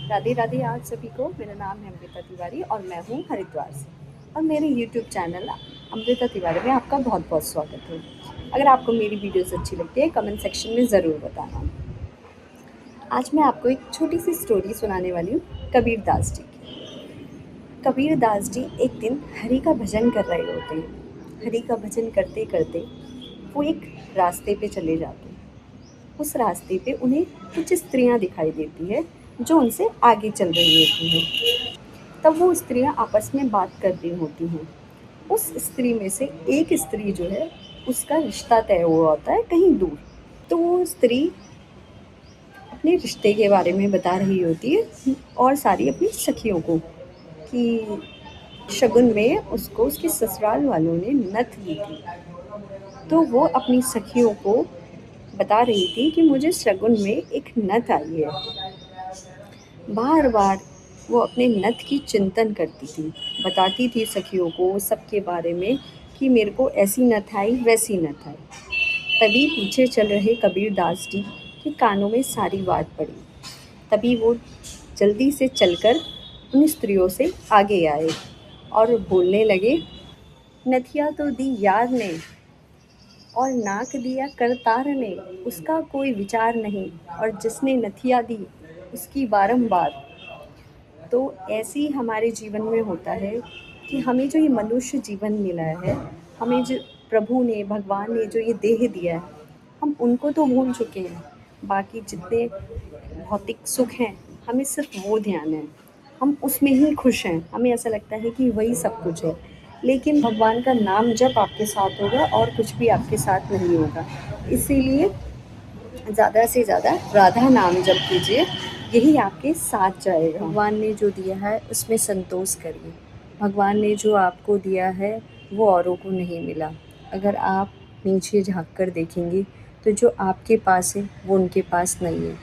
राधे राधे आप सभी को। मेरा नाम है अमृता तिवारी और मैं हूँ हरिद्वार से। और मेरे यूट्यूब चैनल अमृता तिवारी में आपका बहुत बहुत स्वागत है। अगर आपको मेरी वीडियोस अच्छी लगती है कमेंट सेक्शन में ज़रूर बताना। आज मैं आपको एक छोटी सी स्टोरी सुनाने वाली हूँ कबीर दास जी की। कबीर दास जी एक दिन हरि का भजन कर रहे होते हैं। हरि का भजन करते करते वो एक रास्ते पे चले जाते हैं। उस रास्ते पे उन्हें कुछ स्त्रियां दिखाई देती है जो उनसे आगे चल रही होती हैं। तब वो स्त्रियां आपस में बात कर रही होती हैं। उस स्त्री में से एक स्त्री जो है उसका रिश्ता तय हुआ होता है कहीं दूर। तो वो स्त्री अपने रिश्ते के बारे में बता रही होती है और सारी अपनी सखियों को कि शगुन में उसको उसके ससुराल वालों ने नथ दी थी। तो वो अपनी सखियों को बता रही थी कि मुझे शगुन में एक नथ आई है। बार बार वो अपने नथ की चिंतन करती थी, बताती थी सखियों को सबके बारे में कि मेरे को ऐसी नथ आई वैसी नथ आई। तभी पीछे चल रहे कबीर दास जी के कानों में सारी बात पड़ी। तभी वो जल्दी से चलकर उन स्त्रियों से आगे आए और बोलने लगे, नथिया तो दी यार ने और नाक दिया करतार ने, उसका कोई विचार नहीं, और जिसने नथिया दी उसकी बारंबार। तो ऐसे ही हमारे जीवन में होता है कि हमें जो ये मनुष्य जीवन मिला है, हमें जो प्रभु ने भगवान ने जो ये देह दिया है, हम उनको तो भूल चुके हैं। बाकी जितने भौतिक सुख हैं हमें सिर्फ वो ध्यान है, हम उसमें ही खुश हैं। हमें ऐसा लगता है कि वही सब कुछ है, लेकिन भगवान का नाम जब आपके साथ होगा और कुछ भी आपके साथ नहीं होगा। इसीलिए ज़्यादा से ज़्यादा राधा नाम जप कीजिए, यही आपके साथ जाएगा। भगवान ने जो दिया है उसमें संतोष करिए। भगवान ने जो आपको दिया है वो औरों को नहीं मिला। अगर आप नीचे झाँक कर देखेंगे तो जो आपके पास है वो उनके पास नहीं है।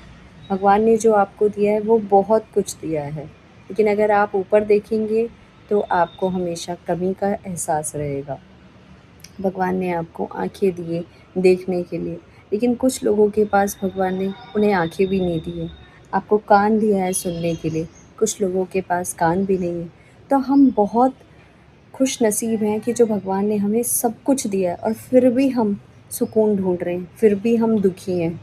भगवान ने जो आपको दिया है वो बहुत कुछ दिया है, लेकिन अगर आप ऊपर देखेंगे तो आपको हमेशा कमी का एहसास रहेगा। भगवान ने आपको आँखें दिए देखने के लिए, लेकिन कुछ लोगों के पास भगवान ने उन्हें आँखें भी नहीं दी है। आपको कान दिया है सुनने के लिए, कुछ लोगों के पास कान भी नहीं है। तो हम बहुत खुश नसीब हैं कि जो भगवान ने हमें सब कुछ दिया है और फिर भी हम सुकून ढूंढ रहे हैं, फिर भी हम दुखी हैं।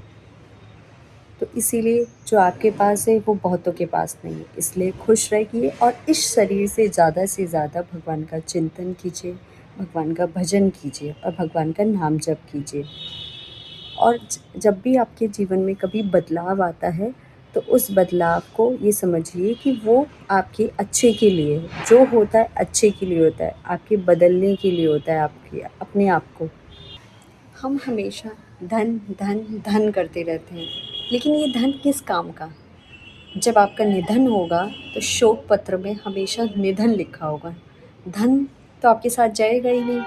तो इसीलिए जो आपके पास है वो बहुतों के पास नहीं है। इसलिए खुश रहिए और इस शरीर से ज़्यादा भगवान का चिंतन कीजिए, भगवान का भजन कीजिए और भगवान का नाम जप कीजिए। और जब भी आपके जीवन में कभी बदलाव आता है तो उस बदलाव को ये समझिए कि वो आपके अच्छे के लिए है। जो होता है अच्छे के लिए होता है, आपके बदलने के लिए होता है, आपके अपने आप को। हम हमेशा धन धन धन करते रहते हैं, लेकिन ये धन किस काम का? जब आपका निधन होगा तो शोक पत्र में हमेशा निधन लिखा होगा। धन तो आपके साथ जाएगा ही नहीं,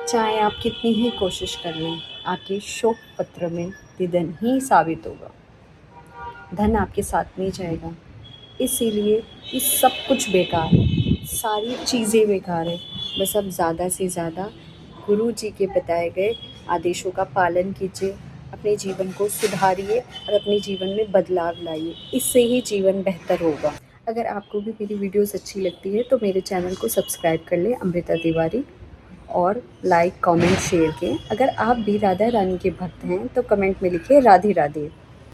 चाहे आप कितनी ही कोशिश कर लें, आपके शोक पत्र में निधन ही साबित होगा। धन आपके साथ नहीं जाएगा। इसीलिए ये सब कुछ बेकार है, सारी चीज़ें बेकार है। बस अब ज़्यादा से ज़्यादा गुरु जी के बताए गए आदेशों का पालन कीजिए, अपने जीवन को सुधारिए और अपने जीवन में बदलाव लाइए। इससे ही जीवन बेहतर होगा। अगर आपको भी मेरी वीडियोस अच्छी लगती है तो मेरे चैनल को सब्सक्राइब कर लें, अमृता तिवारी, और लाइक कमेंट शेयर करें। अगर आप भी राधा रानी के भक्त हैं तो कमेंट में लिखिए राधे राधे।